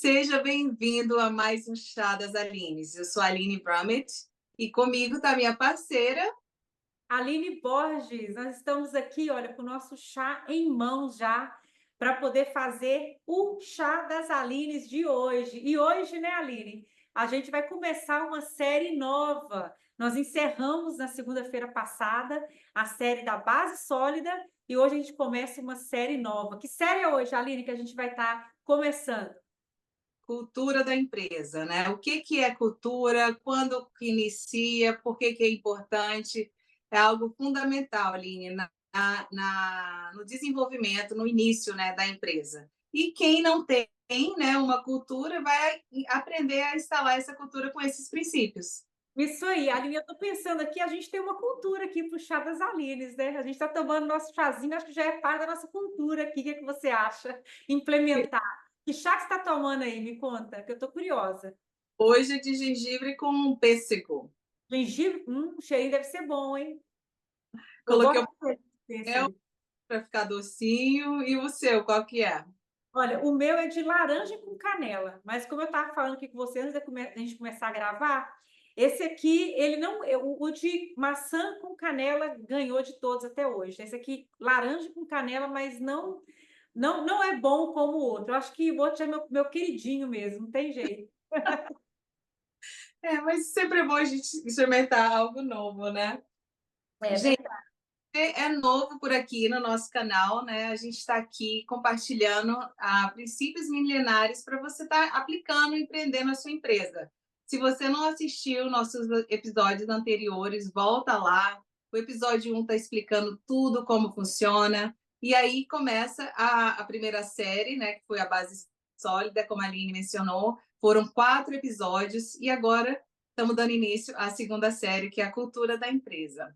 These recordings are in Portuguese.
Seja bem-vindo a mais um Chá das Alines. Eu sou a Aline Brummett e comigo está minha parceira. Aline Borges, nós estamos aqui, olha, com o nosso chá em mãos já, para poder fazer o chá das Alines de hoje. E hoje, né, Aline, a gente vai começar uma série nova. Nós encerramos na segunda-feira passada a série da Base Sólida e hoje a gente começa uma série nova. Que série é hoje, Aline, que a gente vai estar começando? Cultura da empresa, né? O que é cultura, quando que inicia, por que é importante, é algo fundamental, Aline, no desenvolvimento, no início, né, da empresa. E quem não tem, né, uma cultura vai aprender a instalar essa cultura com esses princípios. Isso aí, Aline, eu estou pensando aqui, a gente tem uma cultura aqui para o chá das Alines, né? A gente está tomando nosso chazinho, acho que já é parte da nossa cultura aqui. O que é que você acha? Implementar. Que chá que você está tomando aí? Me conta, que eu estou curiosa. Hoje é de gengibre com pêssego. Gengibre? O cheirinho deve ser bom, hein? Eu Coloquei gosto o de mel pêssego. para ficar docinho. E o seu, qual que é? Olha, o meu é de laranja com canela, mas como eu estava falando aqui com você antes da gente começar a gravar, esse aqui, ele não, o de maçã com canela ganhou de todos até hoje. Esse aqui, laranja com canela, mas não é bom como o outro. Eu acho que o outro é meu queridinho mesmo, não tem jeito. Mas sempre é bom a gente experimentar algo novo, né? É Gente, verdade. é novo por aqui no nosso canal, né? A gente está aqui compartilhando princípios milenares para você estar aplicando, empreendendo a sua empresa. Se você não assistiu nossos episódios anteriores, volta lá. O episódio 1 está explicando tudo como funciona. E aí começa a primeira série, né? Que foi a base sólida, como a Aline mencionou. Foram 4 episódios e agora estamos dando início à segunda série, que é a cultura da empresa.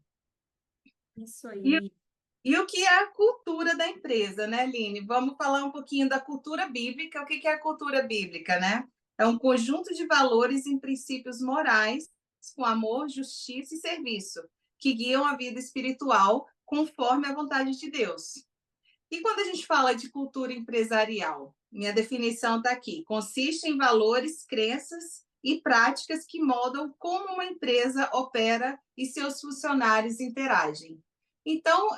Isso E aí. o que é a cultura da empresa, né, Aline? Vamos falar um pouquinho da cultura bíblica. O que é a cultura bíblica, né? É um conjunto de valores e princípios morais com amor, justiça e serviço, que guiam a vida espiritual conforme a vontade de Deus. E quando a gente fala de cultura empresarial, minha definição está aqui: consiste em valores, crenças e práticas que moldam como uma empresa opera e seus funcionários interagem. Então,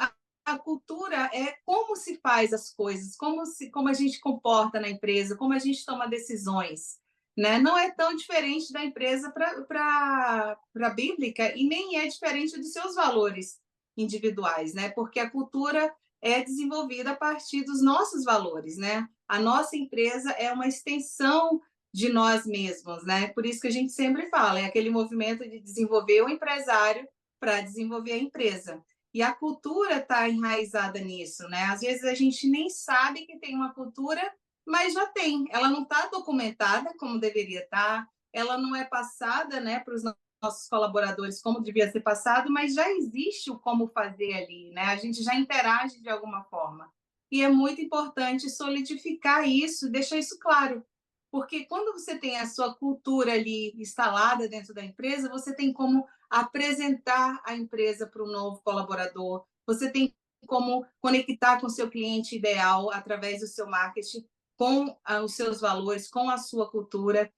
a cultura é como se faz as coisas, como a gente comporta na empresa, como a gente toma decisões. Né? Não é tão diferente da empresa para a bíblica e nem é diferente dos seus valores individuais, né? Porque a cultura é desenvolvida a partir dos nossos valores, né? A nossa empresa é uma extensão de nós mesmos, né? Por isso que a gente sempre fala, é aquele movimento de desenvolver o empresário para desenvolver a empresa. E a cultura está enraizada nisso, né? Às vezes a gente nem sabe que tem uma cultura, mas já tem. Ela não está documentada como deveria estar, ela não é passada, né, para os nossos colaboradores como devia ser passado, mas já existe o como fazer ali, né? A gente já interage de alguma forma. E é muito importante solidificar isso, deixar isso claro. Porque quando você tem a sua cultura ali instalada dentro da empresa, você tem como apresentar a empresa para um novo colaborador, você tem como conectar com o seu cliente ideal através do seu marketing, com os seus valores, com a sua cultura,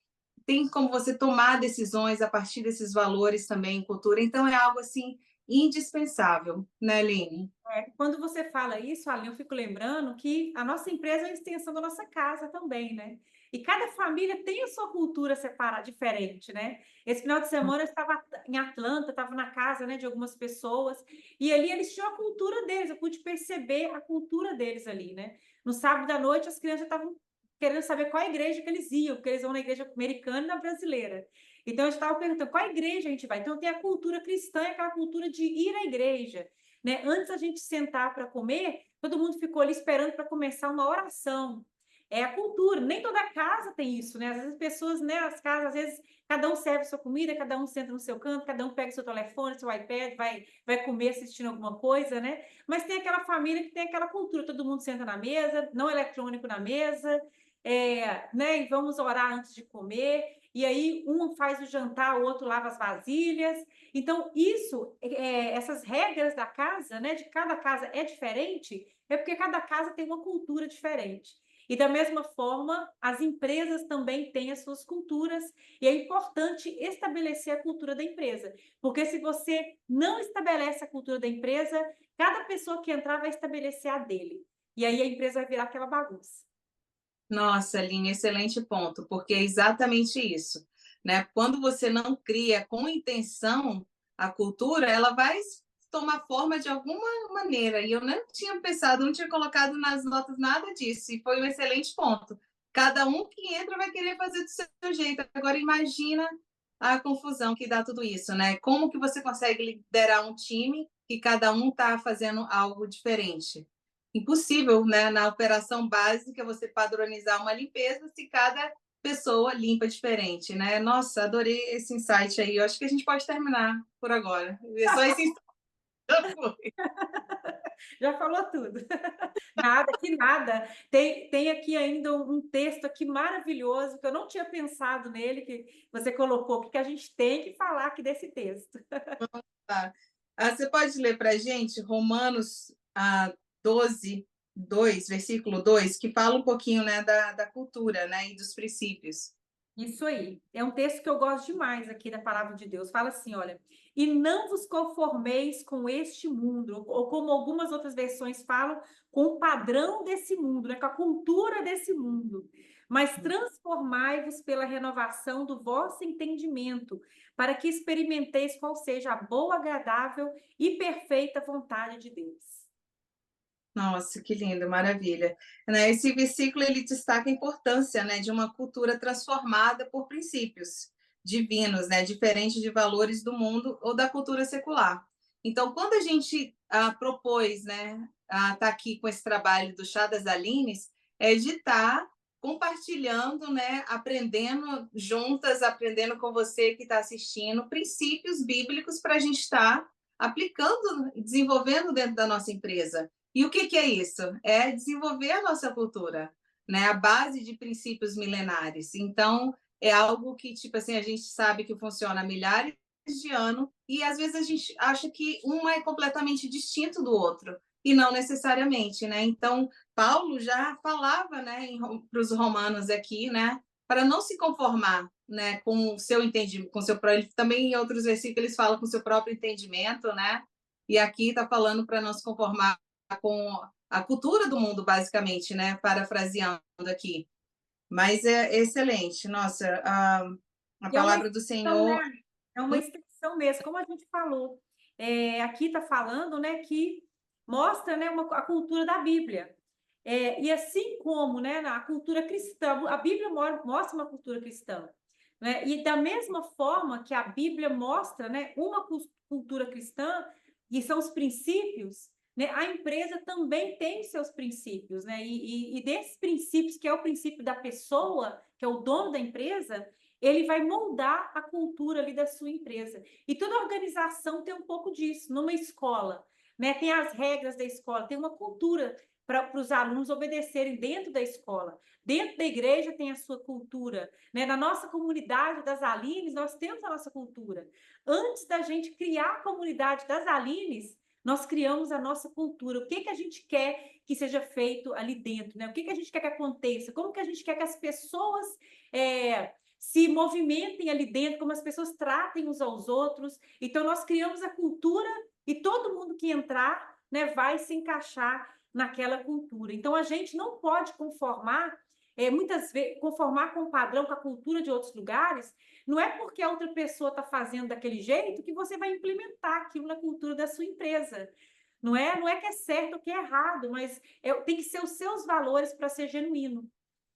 tem como você tomar decisões a partir desses valores também, cultura. Então, é algo assim indispensável, né, Aline? Quando você fala isso, Aline, eu fico lembrando que a nossa empresa é uma extensão da nossa casa também, né? E cada família tem a sua cultura separada, diferente, né? Esse final de semana eu estava em Atlanta, estava na casa, né, de algumas pessoas, e ali eles tinham a cultura deles, eu pude perceber a cultura deles ali, né? No sábado à noite, as crianças estavam querendo saber qual igreja que eles iam, porque eles vão na igreja americana e na brasileira. Então, eu estava perguntando qual igreja a gente vai. Então, tem a cultura cristã, aquela cultura de ir à igreja, né? Antes a gente sentar para comer, todo mundo ficou ali esperando para começar uma oração. É a cultura, nem toda casa tem isso, né? Às vezes as pessoas, né, as casas, às vezes cada um serve sua comida, cada um senta no seu canto, cada um pega seu telefone, seu iPad, vai comer assistindo alguma coisa, né? Mas tem aquela família que tem aquela cultura, todo mundo senta na mesa, não eletrônico na mesa, né? E vamos orar antes de comer. E aí um faz o jantar, o outro lava as vasilhas. Então, essas regras da casa, né, de cada casa é diferente, é porque cada casa tem uma cultura diferente. E da mesma forma, as empresas também têm as suas culturas, e é importante estabelecer a cultura da empresa, porque se você não estabelece a cultura da empresa, cada pessoa que entrar vai estabelecer a dele. E aí a empresa vai virar aquela bagunça. Nossa, Aline, excelente ponto, porque é exatamente isso, né? Quando você não cria com intenção a cultura, ela vai tomar forma de alguma maneira. E eu não tinha pensado, não tinha colocado nas notas nada disso, e foi um excelente ponto. Cada um que entra vai querer fazer do seu jeito. Agora imagina a confusão que dá tudo isso, né? Como que você consegue liderar um time que cada um está fazendo algo diferente? Impossível, né? Na operação básica, você padronizar uma limpeza se cada pessoa limpa diferente, né? Nossa, adorei esse insight aí. Eu acho que a gente pode terminar por agora. É só esse insight. Já falou tudo. Nada, que nada. Tem aqui ainda um texto aqui maravilhoso, que eu não tinha pensado nele, que você colocou, porque a gente tem que falar aqui desse texto. Tá. Você pode ler para a gente Romanos 12, 2, versículo 2, que fala um pouquinho, né, da cultura, né, e dos princípios. Isso aí. É um texto que eu gosto demais aqui da palavra de Deus. Fala assim, olha, e não vos conformeis com este mundo, ou como algumas outras versões falam, com o padrão desse mundo, né, com a cultura desse mundo, mas transformai-vos pela renovação do vosso entendimento, para que experimenteis qual seja a boa, agradável e perfeita vontade de Deus. Nossa, que lindo, maravilha. Né, esse versículo ele destaca a importância, né, de uma cultura transformada por princípios divinos, né, diferente de valores do mundo ou da cultura secular. Então, quando a gente propôs, né, estar aqui com esse trabalho do Chá das Alines, é de estar compartilhando, né, aprendendo juntas, aprendendo com você que está assistindo, princípios bíblicos para a gente estar aplicando, desenvolvendo dentro da nossa empresa. E o que é isso? É desenvolver a nossa cultura, né? A base de princípios milenares. Então, é algo que, tipo assim, a gente sabe que funciona há milhares de anos e às vezes a gente acha que um é completamente distinto do outro e não necessariamente, né? Então, Paulo já falava, né, para os romanos aqui, né, para não se conformar, né, com o seu entendimento, com seu também em outros versículos eles falam com o seu próprio entendimento, né? E aqui está falando para não se conformar com a cultura do mundo, basicamente, né? Parafraseando aqui. Mas é excelente. Nossa, a E é uma palavra do extensão, né? Senhor. É uma extensão mesmo, como a gente falou. Aqui está falando, né, que mostra, né, a cultura da Bíblia. E assim como, né, a cultura cristã, a Bíblia mostra uma cultura cristã, né? E da mesma forma que a Bíblia mostra, né, uma cultura cristã, e são os princípios, né, a empresa também tem seus princípios, né? E desses princípios, que é o princípio da pessoa, que é o dono da empresa, ele vai moldar a cultura ali da sua empresa. E toda organização tem um pouco disso. Numa escola, né, tem as regras da escola, tem uma cultura para os alunos obedecerem dentro da escola. Dentro da igreja tem a sua cultura, né? Na nossa comunidade das Alines, nós temos a nossa cultura. Antes da gente criar a comunidade das Alines, nós criamos a nossa cultura. O que a gente quer que seja feito ali dentro, né? O que a gente quer que aconteça? Como que a gente quer que as pessoas se movimentem ali dentro, como as pessoas tratem uns aos outros. Então, nós criamos a cultura e todo mundo que entrar, né, vai se encaixar naquela cultura. Então, a gente não pode conformar, muitas vezes, conformar com o padrão, com a cultura de outros lugares. Não é porque a outra pessoa está fazendo daquele jeito que você vai implementar aquilo na cultura da sua empresa. Não é que é certo ou que é errado, mas tem que ser os seus valores para ser genuíno.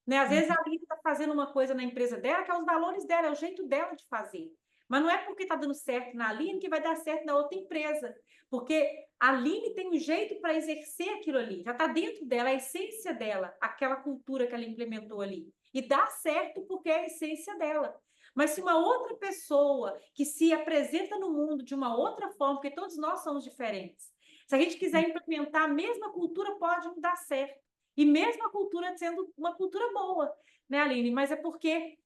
Né? Às vezes a Aline está fazendo uma coisa na empresa dela que é os valores dela, é o jeito dela de fazer. Mas não é porque está dando certo na Aline que vai dar certo na outra empresa. Porque a Aline tem um jeito para exercer aquilo ali, já está dentro dela, a essência dela, aquela cultura que ela implementou ali. E dá certo porque é a essência dela. Mas se uma outra pessoa que se apresenta no mundo de uma outra forma, porque todos nós somos diferentes, se a gente quiser implementar a mesma cultura, pode não dar certo. E mesmo a cultura sendo uma cultura boa, né, Aline? Mas é porque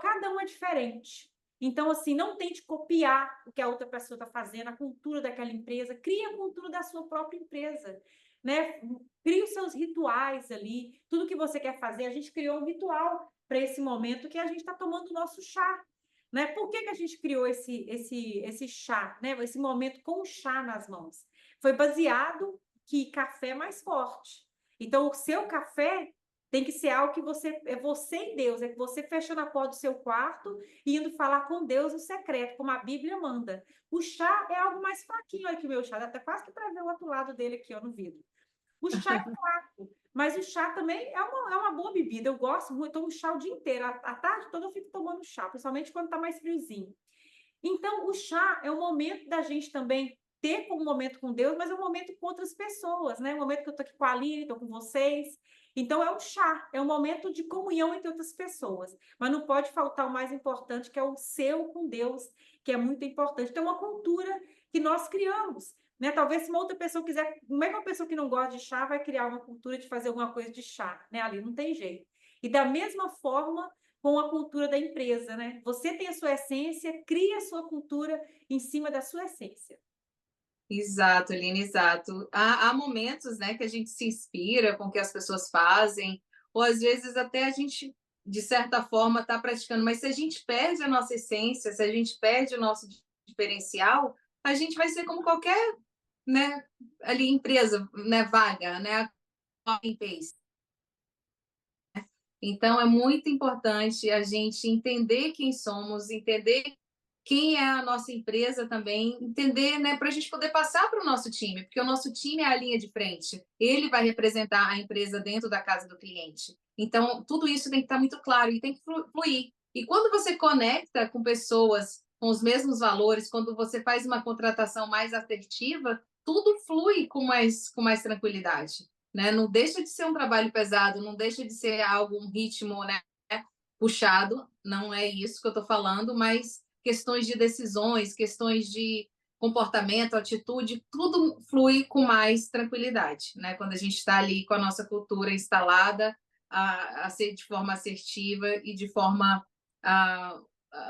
cada um é diferente. Então, assim, não tente copiar o que a outra pessoa está fazendo, a cultura daquela empresa, cria a cultura da sua própria empresa. né? Crie os seus rituais ali, tudo que você quer fazer. A gente criou um ritual para esse momento que a gente está tomando o nosso chá, né? Por que que a gente criou esse chá, né? Esse momento com o chá nas mãos? Foi baseado que café é mais forte. Então, o seu café tem que ser algo que é você e Deus, é que você fechando a porta do seu quarto e indo falar com Deus no secreto, como a Bíblia manda. O chá é algo mais fraquinho, olha aqui o meu chá, dá até quase que para ver o outro lado dele aqui, ó, no vidro. O chá é fraco, mas o chá também é uma boa bebida. Eu gosto muito, eu tomo chá o dia inteiro. A tarde toda eu fico tomando chá, principalmente quando está mais friozinho. Então, o chá é o momento da gente também ter um momento com Deus, mas é um momento com outras pessoas, né? Um momento que eu estou aqui com a Aline, estou com vocês. Então, é um chá, é um momento de comunhão entre outras pessoas. Mas não pode faltar o mais importante, que é o seu com Deus, que é muito importante. Então, é uma cultura que nós criamos, né? Talvez se uma outra pessoa quiser, como é que uma pessoa que não gosta de chá vai criar uma cultura de fazer alguma coisa de chá, né? Ali não tem jeito. E da mesma forma, com a cultura da empresa, né? Você tem a sua essência, cria a sua cultura em cima da sua essência. Exato, Aline, exato. Há momentos, né, que a gente se inspira com o que as pessoas fazem, ou às vezes até a gente, de certa forma, está praticando, mas se a gente perde a nossa essência, se a gente perde o nosso diferencial, a gente vai ser como qualquer, né, ali empresa, né, vaga, né, então é muito importante a gente entender quem somos, entender quem é a nossa empresa também, entender, né, para a gente poder passar para o nosso time, porque o nosso time é a linha de frente, ele vai representar a empresa dentro da casa do cliente. Então, tudo isso tem que estar muito claro e tem que fluir. E quando você conecta com pessoas com os mesmos valores, quando você faz uma contratação mais assertiva, tudo flui com mais tranquilidade. Né? Não deixa de ser um trabalho pesado, não deixa de ser algo, um ritmo, né, puxado, não é isso que eu estou falando, mas questões de decisões, questões de comportamento, atitude, tudo flui com mais tranquilidade, né? Quando a gente está ali com a nossa cultura instalada, a ser de forma assertiva e de forma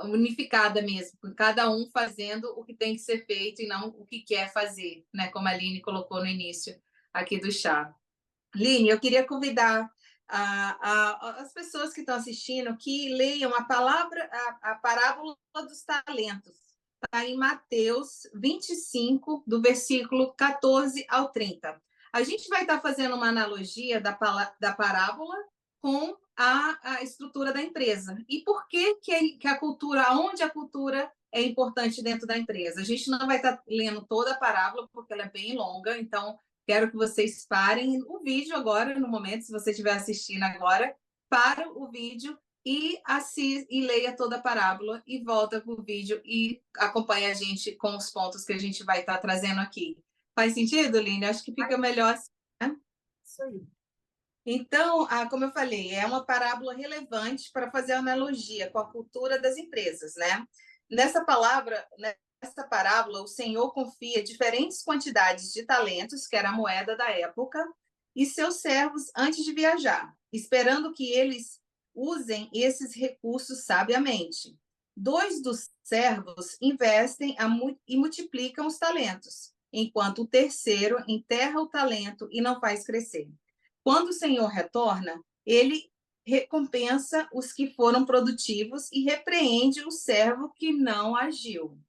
unificada mesmo, cada um fazendo o que tem que ser feito e não o que quer fazer, né? Como a Aline colocou no início aqui do chá. Line, eu queria convidar as pessoas que estão assistindo que leiam a parábola dos talentos. Está em Mateus 25, do versículo 14 ao 30. A gente vai estar fazendo uma analogia da parábola com a estrutura da empresa. E por que a cultura, onde a cultura é importante dentro da empresa? A gente não vai estar lendo toda a parábola, porque ela é bem longa, então quero que vocês parem o vídeo agora, no momento, se você estiver assistindo agora, para o vídeo e leia toda a parábola e volta para o vídeo e acompanha a gente com os pontos que a gente vai estar trazendo aqui. Faz sentido, Line? Acho que fica melhor assim, né? Isso aí. Então, como eu falei, é uma parábola relevante para fazer analogia com a cultura das empresas, né? Nessa parábola, o Senhor confia diferentes quantidades de talentos, que era a moeda da época, e seus servos antes de viajar, esperando que eles usem esses recursos sabiamente. Dois dos servos investem e multiplicam os talentos, enquanto o terceiro enterra o talento e não faz crescer. Quando o Senhor retorna, ele recompensa os que foram produtivos e repreende o servo que não agiu.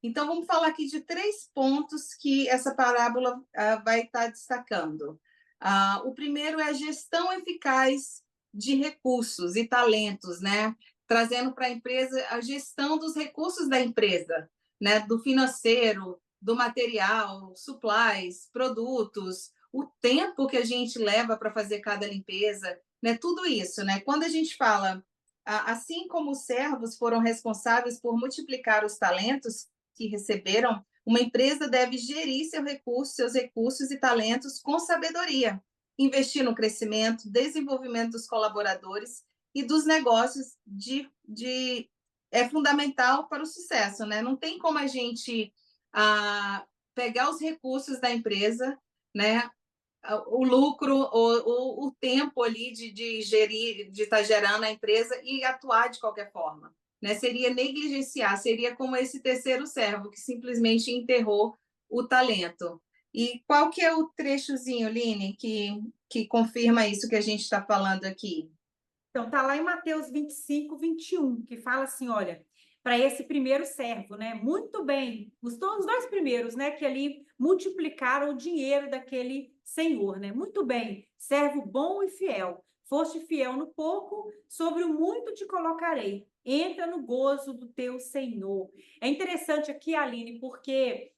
Então, vamos falar aqui de 3 pontos que essa parábola vai estar destacando. O primeiro é a gestão eficaz de recursos e talentos, né? Trazendo para a empresa a gestão dos recursos da empresa, né? Do financeiro, do material, supplies, produtos, o tempo que a gente leva para fazer cada limpeza, né? Tudo isso, né? Quando a gente fala, assim como os servos foram responsáveis por multiplicar os talentos que receberam, uma empresa deve gerir seus recursos e talentos com sabedoria, investir no crescimento, desenvolvimento dos colaboradores e dos negócios é fundamental para o sucesso, né? Não tem como a gente pegar os recursos da empresa, né? O lucro, o tempo ali de gerir, de estar gerando a empresa e atuar de qualquer forma. Né? Seria negligenciar, seria como esse terceiro servo que simplesmente enterrou o talento. E qual que é o trechozinho, Line, que confirma isso que a gente está falando aqui? Então, está lá em Mateus 25, 21, que fala assim: olha, para esse primeiro servo, né? Muito bem, os dois primeiros, né? Que ali multiplicaram o dinheiro daquele senhor, né? Muito bem, servo bom e fiel. Foste fiel no pouco, sobre o muito te colocarei. Entra no gozo do teu Senhor. É interessante aqui, Aline, porque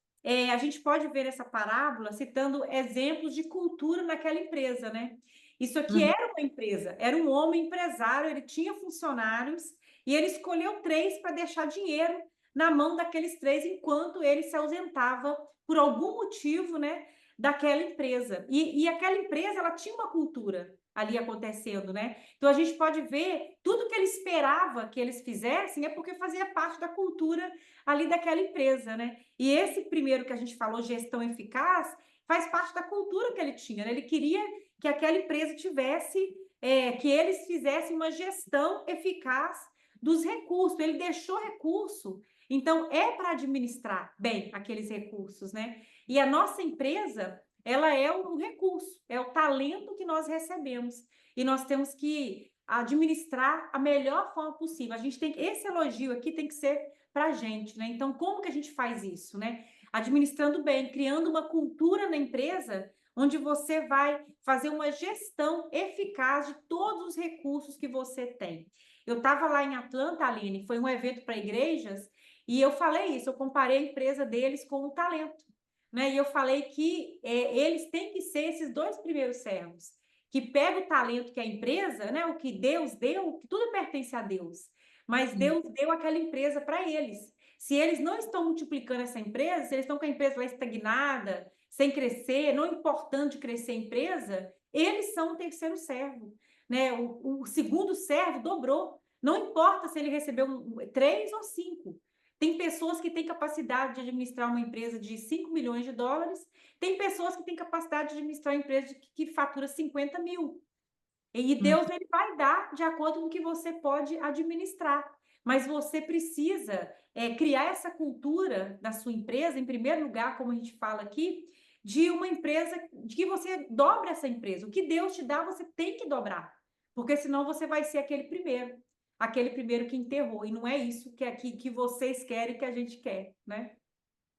a gente pode ver essa parábola citando exemplos de cultura naquela empresa, né? Isso aqui Uhum. era uma empresa, era um homem empresário, ele tinha funcionários e ele escolheu três para deixar dinheiro na mão daqueles três enquanto ele se ausentava por algum motivo, né, daquela empresa. E aquela empresa, ela tinha uma cultura ali acontecendo, né? Então a gente pode ver tudo que ele esperava que eles fizessem é porque fazia parte da cultura ali daquela empresa, né? E esse primeiro que a gente falou, gestão eficaz, faz parte da cultura que ele tinha, né? Ele queria que aquela empresa tivesse, que eles fizessem uma gestão eficaz dos recursos. Ele deixou recurso, então é para administrar bem aqueles recursos, né? E a nossa empresa, ela é um recurso, é o talento que nós recebemos e nós temos que administrar a melhor forma possível. A gente tem esse elogio aqui tem que ser para a gente, né? Então, como que a gente faz isso, né? Administrando bem, criando uma cultura na empresa onde você vai fazer uma gestão eficaz de todos os recursos que você tem. Eu estava lá em Atlanta, Aline, foi um evento para igrejas, e eu falei isso, eu comparei a empresa deles com o talento, né? E eu falei que eles têm que ser esses dois primeiros servos, que pega o talento que a empresa, né? O que Deus deu, que tudo pertence a Deus, mas Deus deu aquela empresa para eles. Se eles não estão multiplicando essa empresa, se eles estão com a empresa lá estagnada, sem crescer, não importando de crescer a empresa, eles são o terceiro servo, né? O segundo servo dobrou. Não importa se ele recebeu três ou cinco. Tem pessoas que têm capacidade de administrar uma empresa de 5 milhões de dólares, tem pessoas que têm capacidade de administrar uma empresa que fatura 50 mil. E Deus ele vai dar de acordo com o que você pode administrar. Mas você precisa criar essa cultura da sua empresa, em primeiro lugar, como a gente fala aqui, de uma empresa, de que você dobre essa empresa. O que Deus te dá, você tem que dobrar. Porque senão você vai ser aquele primeiro que enterrou. E não é isso que vocês querem, que a gente quer, né?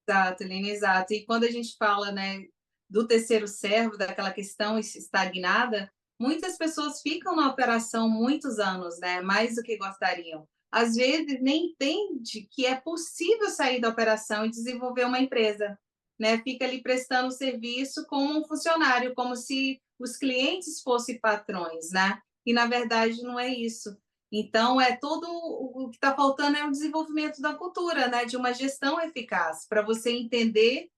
Exato, Lina, exato. E quando a gente fala, né, do terceiro servo, daquela questão estagnada, muitas pessoas ficam na operação muitos anos, né, mais do que gostariam. Às vezes nem entende que é possível sair da operação e desenvolver uma empresa, né? Fica ali prestando serviço como um funcionário, como se os clientes fossem patrões, né? E na verdade não é isso. Então, é todo o que está faltando é o desenvolvimento da cultura, né? De uma gestão eficaz, para você entender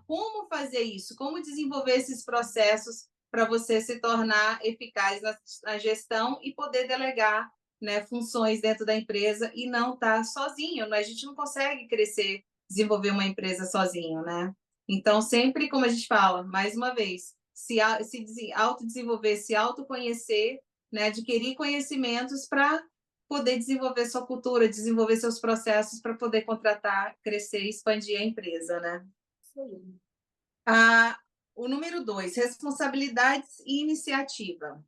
como fazer isso, como desenvolver esses processos para você se tornar eficaz na gestão e poder delegar, né, funções dentro da empresa e não estar sozinho. Né? A gente não consegue crescer, desenvolver uma empresa sozinho, né? Então, sempre, como a gente fala, mais uma vez, se autodesenvolver, se autoconhecer, né, adquirir conhecimentos para poder desenvolver sua cultura, desenvolver seus processos para poder contratar, crescer e expandir a empresa, né? Sim. O número 2, responsabilidades e iniciativa.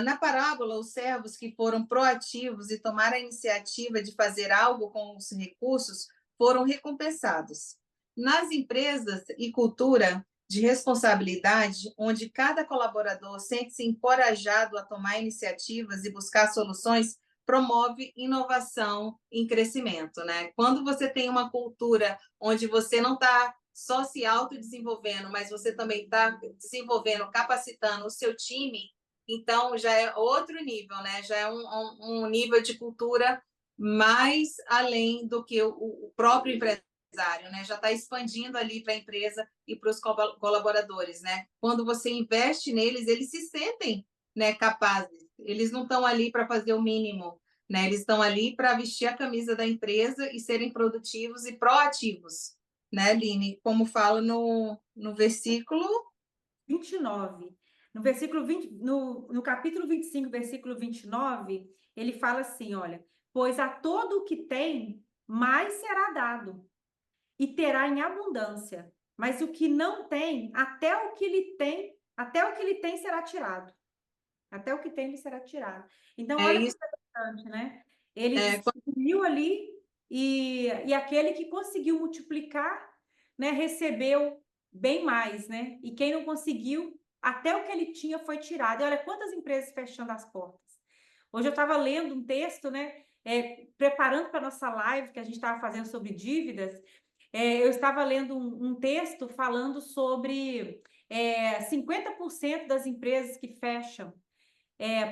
Na parábola, os servos que foram proativos e tomaram a iniciativa de fazer algo com os recursos foram recompensados. Nas empresas e cultura de responsabilidade, onde cada colaborador sente-se encorajado a tomar iniciativas e buscar soluções, promove inovação em crescimento, né? Quando você tem uma cultura onde você não está só se autodesenvolvendo, mas você também está desenvolvendo, capacitando o seu time, então já é outro nível, né? Já é um nível de cultura mais além do que o próprio empresário, né? Já está expandindo ali para a empresa e para os colaboradores, né? Quando você investe neles, eles se sentem, né, capazes. Eles não estão ali para fazer o mínimo, né? Eles estão ali para vestir a camisa da empresa e serem produtivos e proativos, né, Aline? Como fala no versículo 29. No versículo 20, no capítulo 25, versículo 29, ele fala assim: olha, pois a todo o que tem, mais será dado, e terá em abundância. mas o que não tem, até o que ele tem será tirado. Até o que tem lhe será tirado. Então, É olha que isso, interessante, né? Ele é, distribuiu ali e aquele que conseguiu multiplicar, né, recebeu bem mais, né? E quem não conseguiu, até o que ele tinha foi tirado. E olha quantas empresas fechando as portas. Hoje eu estava lendo um texto, né? Preparando para a nossa live que a gente estava fazendo sobre dívidas, eu estava lendo um texto falando sobre 50% das empresas que fecham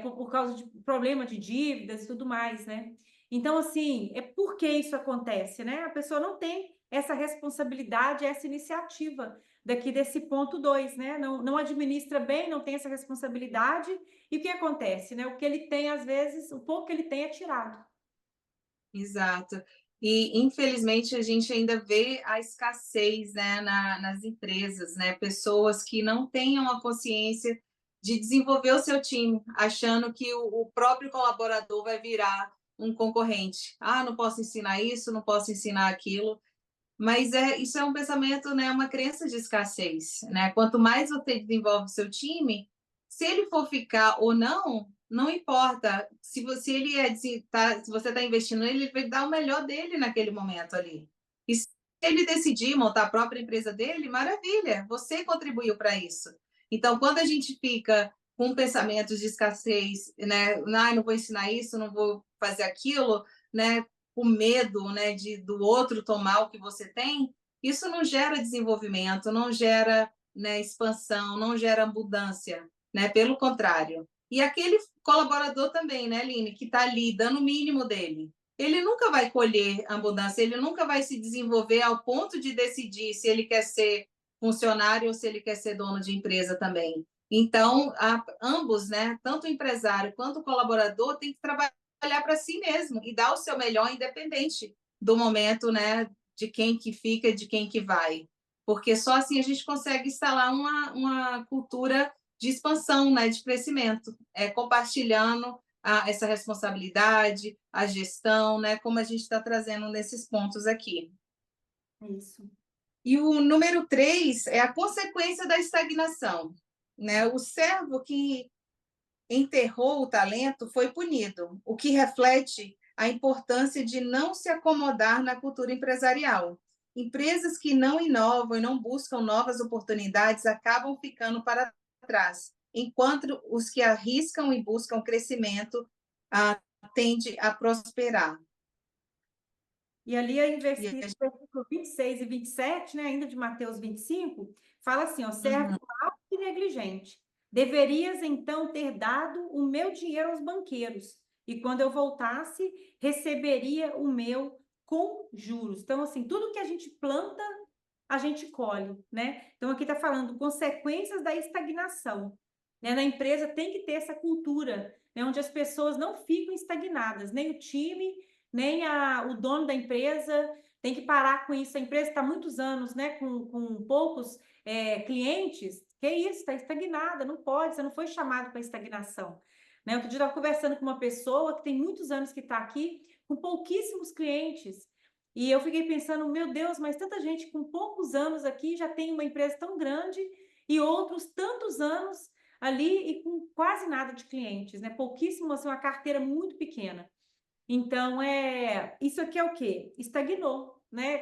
por causa de problema de dívidas e tudo mais, né? Então, assim, por que isso acontece, né? A pessoa não tem essa responsabilidade, essa iniciativa daqui desse ponto 2, né? Não administra bem, não tem essa responsabilidade, e o que acontece, né? O que ele tem, às vezes, o pouco que ele tem é tirado. exato. E, infelizmente, a gente ainda vê a escassez, né, nas empresas, né? Pessoas que não tenham a consciência de desenvolver o seu time, achando que o próprio colaborador vai virar um concorrente. Ah, não posso ensinar isso, não posso ensinar aquilo. Mas isso é um pensamento, né, uma crença de escassez, né? Quanto mais você desenvolve o seu time, se ele for ficar ou não, não importa. Se você se você está investindo nele, ele vai dar o melhor dele naquele momento ali. E se ele decidir montar a própria empresa dele, maravilha, você contribuiu para isso. Então, quando a gente fica com pensamentos de escassez, né? Ah, não vou ensinar isso, não vou fazer aquilo, né? O medo, né, do outro tomar o que você tem, isso não gera desenvolvimento, não gera, né, expansão, não gera abundância, né? Pelo contrário. E aquele colaborador também, né, Aline, que está ali dando o mínimo dele, ele nunca vai colher abundância, ele nunca vai se desenvolver ao ponto de decidir se ele quer ser funcionário ou se ele quer ser dono de empresa também. Então, ambos, né, tanto o empresário quanto o colaborador, tem que trabalhar para si mesmo e dar o seu melhor, independente do momento, né, de quem que fica, de quem que vai. Porque só assim a gente consegue instalar uma cultura de expansão, né, de crescimento, compartilhando essa responsabilidade, a gestão, né, como a gente está trazendo nesses pontos aqui. Isso. E o número 3 é a consequência da estagnação. Né? O servo que enterrou o talento foi punido, o que reflete a importância de não se acomodar na cultura empresarial. Empresas que não inovam e não buscam novas oportunidades acabam ficando para trás, enquanto os que arriscam e buscam crescimento tendem a prosperar. E ali a E versículo 26 e 27, né, ainda de Mateus 25, fala assim, ó, servo uhum. mau e negligente, deverias então ter dado o meu dinheiro aos banqueiros, e quando eu voltasse, receberia o meu com juros. Então, assim, tudo que a gente planta, a gente colhe, né? Então, aqui está falando consequências da estagnação. Né? Na empresa tem que ter essa cultura, né, onde as pessoas não ficam estagnadas, nem o time, nem o dono da empresa tem que parar com isso. A empresa está há muitos anos, né, com poucos clientes. Que isso, está estagnada, não pode, você não foi chamado para estagnação. Né? Outro dia eu estava conversando com uma pessoa que tem muitos anos que está aqui, com pouquíssimos clientes. E eu fiquei pensando, meu Deus, mas tanta gente com poucos anos aqui já tem uma empresa tão grande e outros tantos anos ali e com quase nada de clientes, né? Pouquíssimo, assim, uma carteira muito pequena. Então, isso aqui é o quê? Estagnou, né?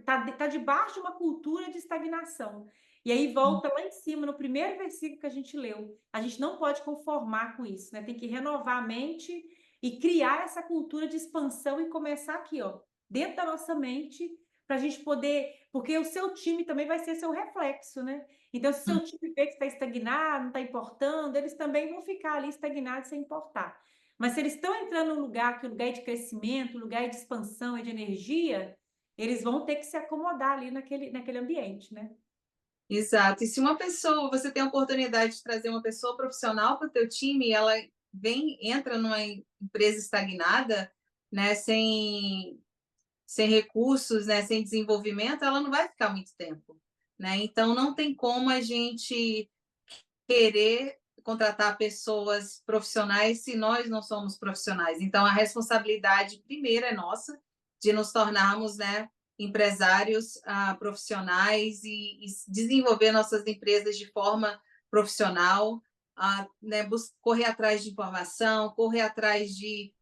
Tá debaixo de uma cultura de estagnação. E aí volta lá em cima, no primeiro versículo que a gente leu. A gente não pode conformar com isso, né? Tem que renovar a mente e criar essa cultura de expansão e começar aqui, ó, dentro da nossa mente, para a gente poder. Porque o seu time também vai ser seu reflexo, né? Então, se o seu time vê que está estagnado, não está importando, eles também vão ficar ali estagnados sem importar. Mas se eles estão entrando num lugar que o lugar é de crescimento, lugar é de expansão, é de energia, eles vão ter que se acomodar ali naquele ambiente, né? Exato. E se uma pessoa, você tem a oportunidade de trazer uma pessoa profissional para o teu time, e ela entra numa empresa estagnada, né, sem recursos, né, sem desenvolvimento, ela não vai ficar muito tempo, né? Então não tem como a gente querer contratar pessoas profissionais se nós não somos profissionais. Então a responsabilidade primeira é nossa de nos tornarmos, né, empresários profissionais e desenvolver nossas empresas de forma profissional, né, correr atrás de informação, correr atrás de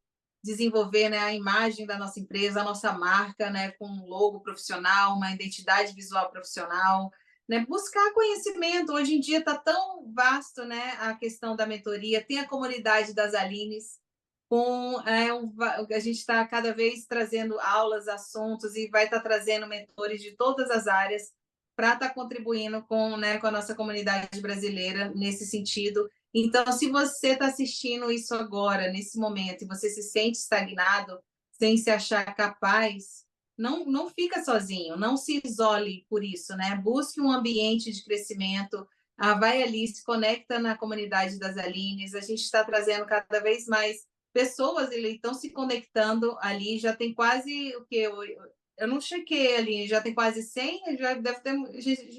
desenvolver, né, a imagem da nossa empresa, a nossa marca, né, com um logo profissional, uma identidade visual profissional, né, buscar conhecimento. Hoje em dia está tão vasto, né, a questão da mentoria. Tem a comunidade das Alines, a gente está cada vez trazendo aulas, assuntos e vai estar trazendo mentores de todas as áreas para estar contribuindo com a nossa comunidade brasileira nesse sentido. Então, se você está assistindo isso agora, nesse momento, e você se sente estagnado, sem se achar capaz, não fica sozinho, não se isole por isso, né? Busque um ambiente de crescimento, vai ali, se conecta na comunidade das Alines, a gente está trazendo cada vez mais pessoas, estão se conectando ali, já tem quase o quê? Eu não chequei ali, já tem quase 100, já deve ter,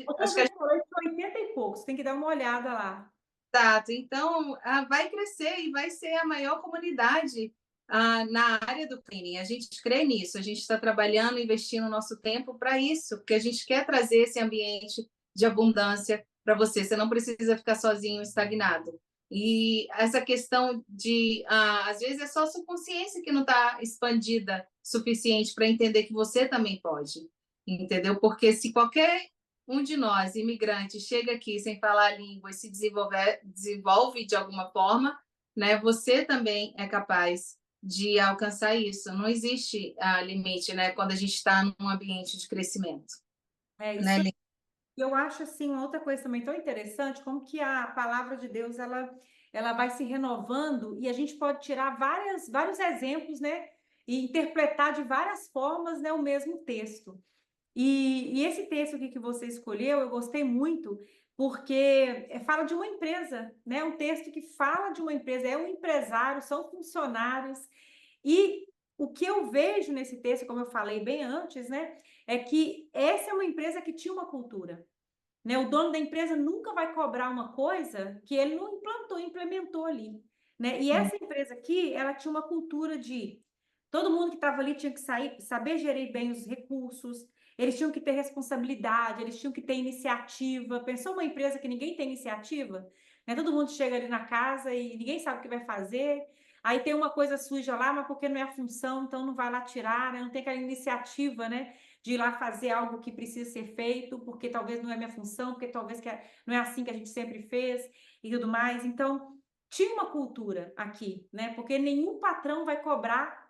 Outra acho que vez falou que 80 e poucos, tem que dar uma olhada lá. Exato. Então, vai crescer e vai ser a maior comunidade na área do cleaning. A gente crê nisso, a gente está trabalhando, investindo nosso tempo para isso, porque a gente quer trazer esse ambiente de abundância para você. Você não precisa ficar sozinho, estagnado. E essa questão de, às vezes, é só a sua consciência que não está expandida suficiente para entender que você também pode, entendeu? Porque se qualquer um de nós, imigrante, chega aqui sem falar a língua e se desenvolve de alguma forma, né, você também é capaz de alcançar isso. Não existe limite, né, quando a gente está num ambiente de crescimento. É Né, isso. Eu acho assim uma outra coisa também tão interessante, como que a palavra de Deus ela vai se renovando e a gente pode tirar vários exemplos, né, e interpretar de várias formas, né, o mesmo texto. E esse texto aqui que você escolheu, eu gostei muito, porque fala de uma empresa, né? Um texto que fala de uma empresa, é um empresário, são funcionários. E o que eu vejo nesse texto, como eu falei bem antes, né? É que essa é uma empresa que tinha uma cultura, né? O dono da empresa nunca vai cobrar uma coisa que ele não implementou ali, né? E essa empresa aqui, ela tinha uma cultura de todo mundo que estava ali tinha que sair, saber gerir bem os recursos, eles tinham que ter responsabilidade, eles tinham que ter iniciativa. Pensou uma empresa que ninguém tem iniciativa? Né? Todo mundo chega ali na casa e ninguém sabe o que vai fazer. Aí tem uma coisa suja lá, mas porque não é a função, então não vai lá tirar, né? Não tem aquela iniciativa, né? De ir lá fazer algo que precisa ser feito, porque talvez não é minha função, porque talvez não é assim que a gente sempre fez e tudo mais. Então, tinha uma cultura aqui, né? Porque nenhum patrão vai cobrar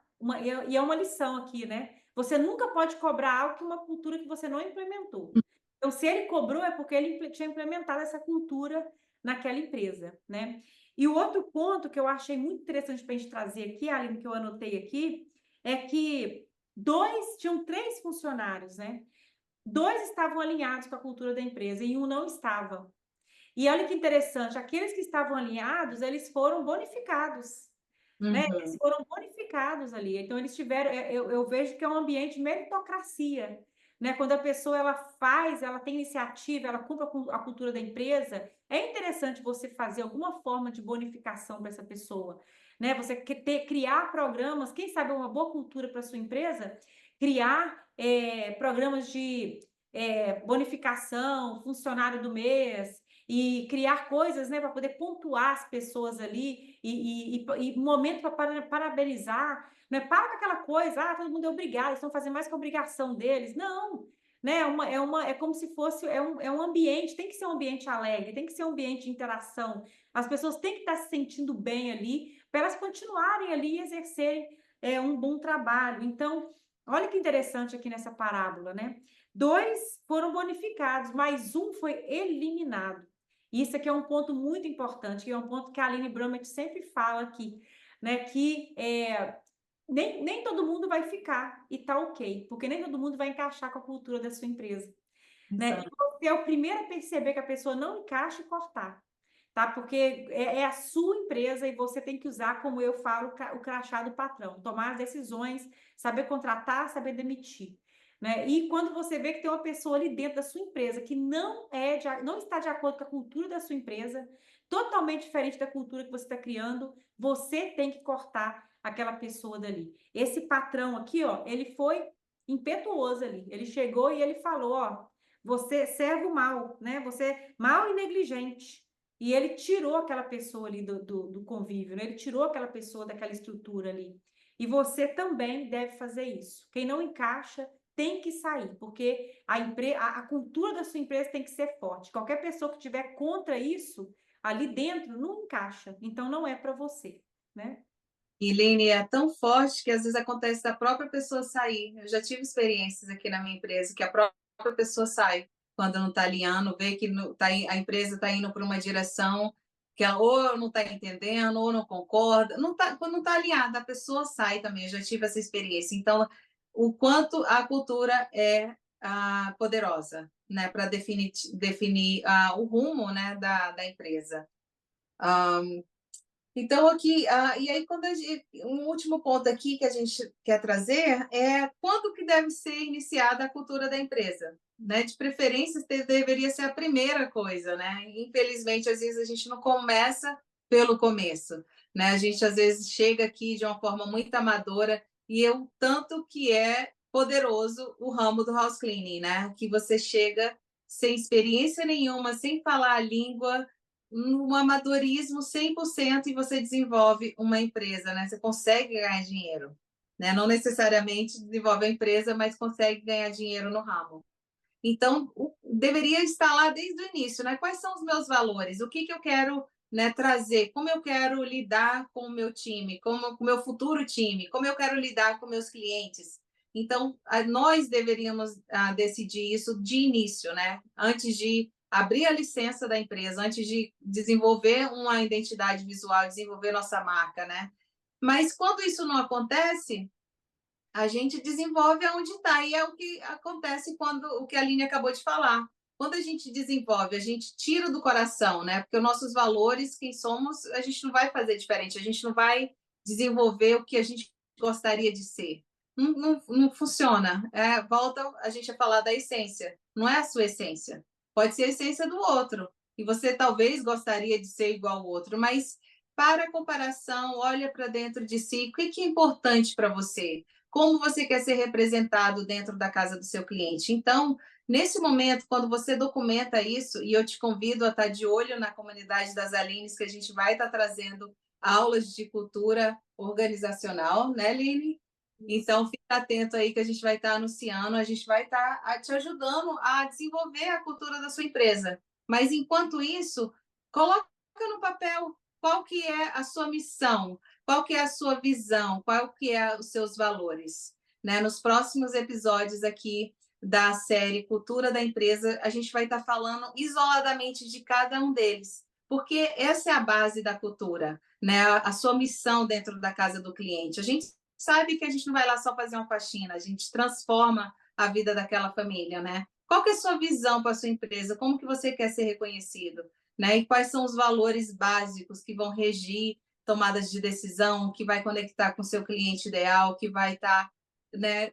e é uma lição aqui, né? Você nunca pode cobrar algo que uma cultura que você não implementou. Então, se ele cobrou, é porque ele tinha implementado essa cultura naquela empresa, né? E o outro ponto que eu achei muito interessante para a gente trazer aqui, Aline, que eu anotei aqui, é que tinham três funcionários, né? Dois estavam alinhados com a cultura da empresa e um não estava. E olha que interessante, aqueles que estavam alinhados, eles foram bonificados, né? Eles Uhum. foram bonificados ali. Então, eles tiveram, eu vejo que é um ambiente de meritocracia, né? Quando a pessoa ela faz, ela tem iniciativa, ela cumpre a cultura da empresa, é interessante você fazer alguma forma de bonificação para essa pessoa, né? Você criar programas, quem sabe uma boa cultura para sua empresa, criar programas de bonificação, funcionário do mês, e criar coisas, né, para poder pontuar as pessoas ali e momento para parabenizar, não é para com aquela coisa, todo mundo é obrigado, eles estão fazendo mais que a obrigação deles. Não, né? É como se fosse um ambiente, tem que ser um ambiente alegre, tem que ser um ambiente de interação. As pessoas têm que estar se sentindo bem ali para elas continuarem ali e exercerem um bom trabalho. Então, olha que interessante aqui nessa parábola, né? Dois foram bonificados, mas um foi eliminado. Isso aqui é um ponto muito importante, que é um ponto que a Aline Brummett sempre fala aqui, né? Que nem todo mundo vai ficar e tá ok, porque nem todo mundo vai encaixar com a cultura da sua empresa, né? E você é o primeiro a perceber que a pessoa não encaixa e cortar, tá? Porque é a sua empresa e você tem que usar, como eu falo, o crachá do patrão, tomar as decisões, saber contratar, saber demitir. Né? E quando você vê que tem uma pessoa ali dentro da sua empresa que não está de acordo com a cultura da sua empresa, totalmente diferente da cultura que você está criando, você tem que cortar aquela pessoa dali. Esse patrão aqui, ó, ele foi impetuoso ali. Ele chegou e ele falou, ó, você é servo mau, né? Você é mau e negligente. E ele tirou aquela pessoa ali do convívio, né? Ele tirou aquela pessoa daquela estrutura ali. E você também deve fazer isso. Quem não encaixa tem que sair, porque a cultura da sua empresa tem que ser forte. Qualquer pessoa que tiver contra isso, ali dentro, não encaixa. Então, não é para você, né? E, Lene, é tão forte que às vezes acontece da própria pessoa sair. Eu já tive experiências aqui na minha empresa que a própria pessoa sai quando não está alinhando, vê que a empresa está indo para uma direção que ela ou não está entendendo, ou não concorda. Quando não está alinhada, a pessoa sai também. Eu já tive essa experiência. Então, o quanto a cultura é poderosa, né, para definir o rumo, né, da empresa. Então, aqui, e aí, um último ponto aqui que a gente quer trazer é quando que deve ser iniciada a cultura da empresa, né? De preferência, deveria ser a primeira coisa, né? Infelizmente, às vezes a gente não começa pelo começo, né? A gente às vezes chega aqui de uma forma muito amadora e o tanto que é poderoso o ramo do house cleaning, né? Que você chega sem experiência nenhuma, sem falar a língua, no amadorismo 100% e você desenvolve uma empresa, né? Você consegue ganhar dinheiro, né? Não necessariamente desenvolve a empresa, mas consegue ganhar dinheiro no ramo. Então, deveria estar lá desde o início, né? Quais são os meus valores? O que eu quero, né, trazer? Como eu quero lidar com o meu time? Com o meu futuro time? Como eu quero lidar com meus clientes? Então, nós deveríamos decidir isso de início, né? Antes de abrir a licença da empresa, antes de desenvolver uma identidade visual, desenvolver nossa marca, né? Mas quando isso não acontece, a gente desenvolve aonde está. E é o que acontece quando o que a Aline acabou de falar. Quando a gente desenvolve, a gente tira do coração, né? Porque os nossos valores, quem somos, a gente não vai fazer diferente, a gente não vai desenvolver o que a gente gostaria de ser. Não funciona. Volta a gente a falar da essência. Não é a sua essência. Pode ser a essência do outro. E você talvez gostaria de ser igual ao outro, mas para a comparação, olha para dentro de si. O que é importante para você? Como você quer ser representado dentro da casa do seu cliente? Então, nesse momento, quando você documenta isso, e eu te convido a estar de olho na comunidade das Alines, que a gente vai estar trazendo aulas de cultura organizacional, né, Aline? Então, fica atento aí que a gente vai estar anunciando, a gente vai estar te ajudando a desenvolver a cultura da sua empresa. Mas, enquanto isso, coloca no papel qual que é a sua missão, qual que é a sua visão, qual que é os seus valores, né? Nos próximos episódios aqui da série Cultura da Empresa, a gente vai estar falando isoladamente de cada um deles, porque essa é a base da cultura, né? A sua missão dentro da casa do cliente. A gente sabe que a gente não vai lá só fazer uma faxina, a gente transforma a vida daquela família, né? Qual que é a sua visão para a sua empresa? Como que você quer ser reconhecido? Né? E quais são os valores básicos que vão regir tomadas de decisão, que vai conectar com o seu cliente ideal, que vai estar, né,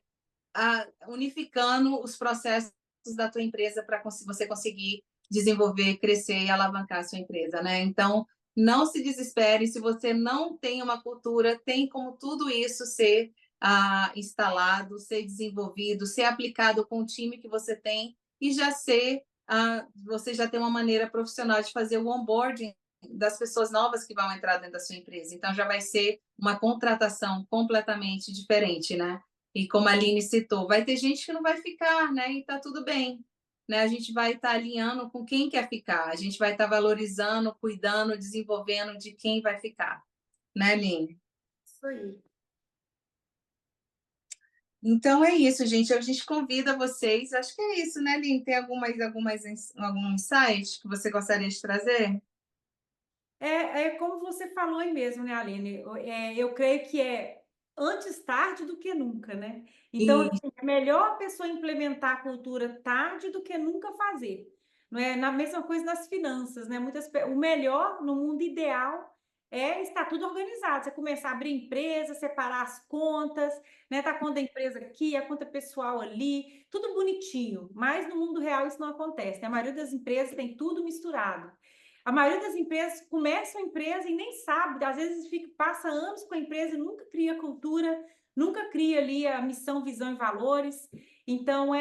unificando os processos da tua empresa para você conseguir desenvolver, crescer e alavancar a sua empresa, né? Então, não se desespere, se você não tem uma cultura, tem como tudo isso ser instalado, ser desenvolvido, ser aplicado com o time que você tem e já ser, você já tem uma maneira profissional de fazer o onboarding das pessoas novas que vão entrar dentro da sua empresa. Então, já vai ser uma contratação completamente diferente, né? E como a Aline citou, vai ter gente que não vai ficar, né? E tá tudo bem. Né? A gente vai estar alinhando com quem quer ficar, a gente vai estar valorizando, cuidando, desenvolvendo de quem vai ficar. Né, Aline? Isso aí. Então é isso, gente. A gente convida vocês. Acho que é isso, né, Aline? Tem algum insight que você gostaria de trazer? É como você falou aí mesmo, né, Aline? Eu creio que é antes tarde do que nunca, né? Então, E assim, é melhor a pessoa implementar a cultura tarde do que nunca fazer. Não é? Na mesma coisa nas finanças, né? O melhor no mundo ideal é estar tudo organizado. Você começar a abrir empresa, separar as contas, né? Tá a conta da empresa aqui, a conta pessoal ali, tudo bonitinho. Mas no mundo real isso não acontece, né? A maioria das empresas tem tudo misturado. A maioria das empresas começa a empresa e nem sabe, às vezes passa anos com a empresa e nunca cria cultura, nunca cria ali a missão, visão e valores. Então,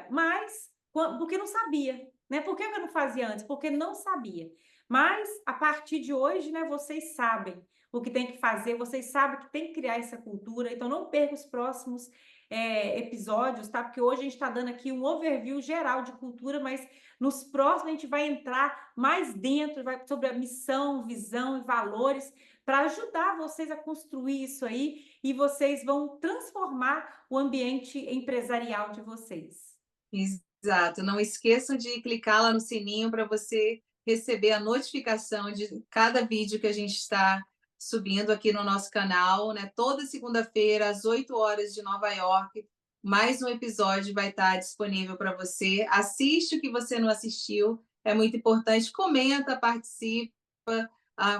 mas porque não sabia, né? Por que eu não fazia antes? Porque não sabia. Mas, a partir de hoje, né, vocês sabem o que tem que fazer, vocês sabem que tem que criar essa cultura, então não perca os próximos episódios, tá? Porque hoje a gente está dando aqui um overview geral de cultura, mas nos próximos a gente vai entrar mais dentro, sobre a missão, visão e valores, para ajudar vocês a construir isso aí, e vocês vão transformar o ambiente empresarial de vocês. Exato. Não esqueçam de clicar lá no sininho para você receber a notificação de cada vídeo que a gente está subindo aqui no nosso canal, né? Toda segunda-feira, às 8 horas de Nova York, mais um episódio vai estar disponível para você. Assiste o que você não assistiu, é muito importante. Comenta, participa,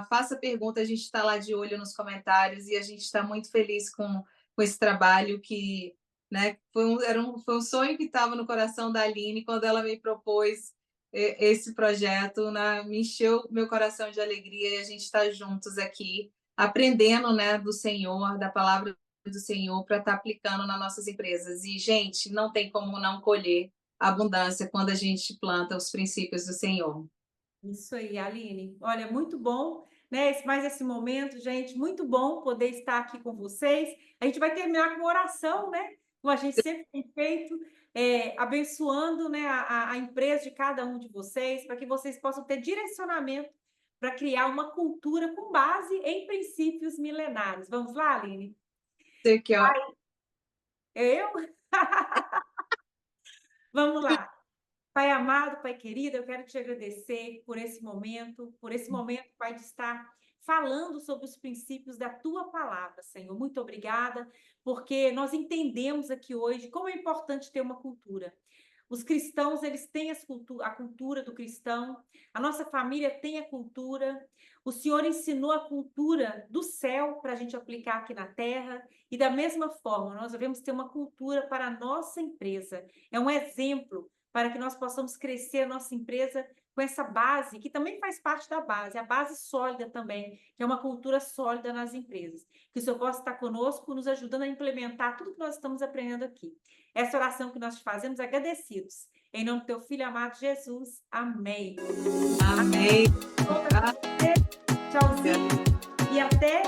faça pergunta, a gente está lá de olho nos comentários e a gente está muito feliz com esse trabalho que, né, foi um sonho que estava no coração da Aline quando ela me propôs esse projeto, né, me encheu meu coração de alegria, e a gente está juntos aqui, aprendendo, né, do Senhor, da palavra do Senhor, para estar aplicando nas nossas empresas. E, gente, não tem como não colher abundância quando a gente planta os princípios do Senhor. Isso aí, Aline. Olha, muito bom, né? Mais esse momento, gente, muito bom poder estar aqui com vocês. A gente vai terminar com uma oração, né? Como a gente sempre tem feito, abençoando, né, a empresa de cada um de vocês, para que vocês possam ter direcionamento para criar uma cultura com base em princípios milenares. Vamos lá, Aline? Você que, ó, Eu? Vamos lá. Pai amado, Pai querido, eu quero te agradecer por esse momento, Pai, de estar falando sobre os princípios da tua palavra, Senhor. Muito obrigada, porque nós entendemos aqui hoje como é importante ter uma cultura. Os cristãos, eles têm a cultura do cristão, a nossa família tem a cultura, o Senhor ensinou a cultura do céu para a gente aplicar aqui na terra, e da mesma forma, nós devemos ter uma cultura para a nossa empresa. É um exemplo para que nós possamos crescer a nossa empresa com essa base, que também faz parte da base, a base sólida também, que é uma cultura sólida nas empresas. Que o Senhor possa estar conosco, nos ajudando a implementar tudo que nós estamos aprendendo aqui. Essa oração que nós te fazemos, agradecidos. Em nome do teu Filho amado Jesus. Amém. amém. Tchauzinho e até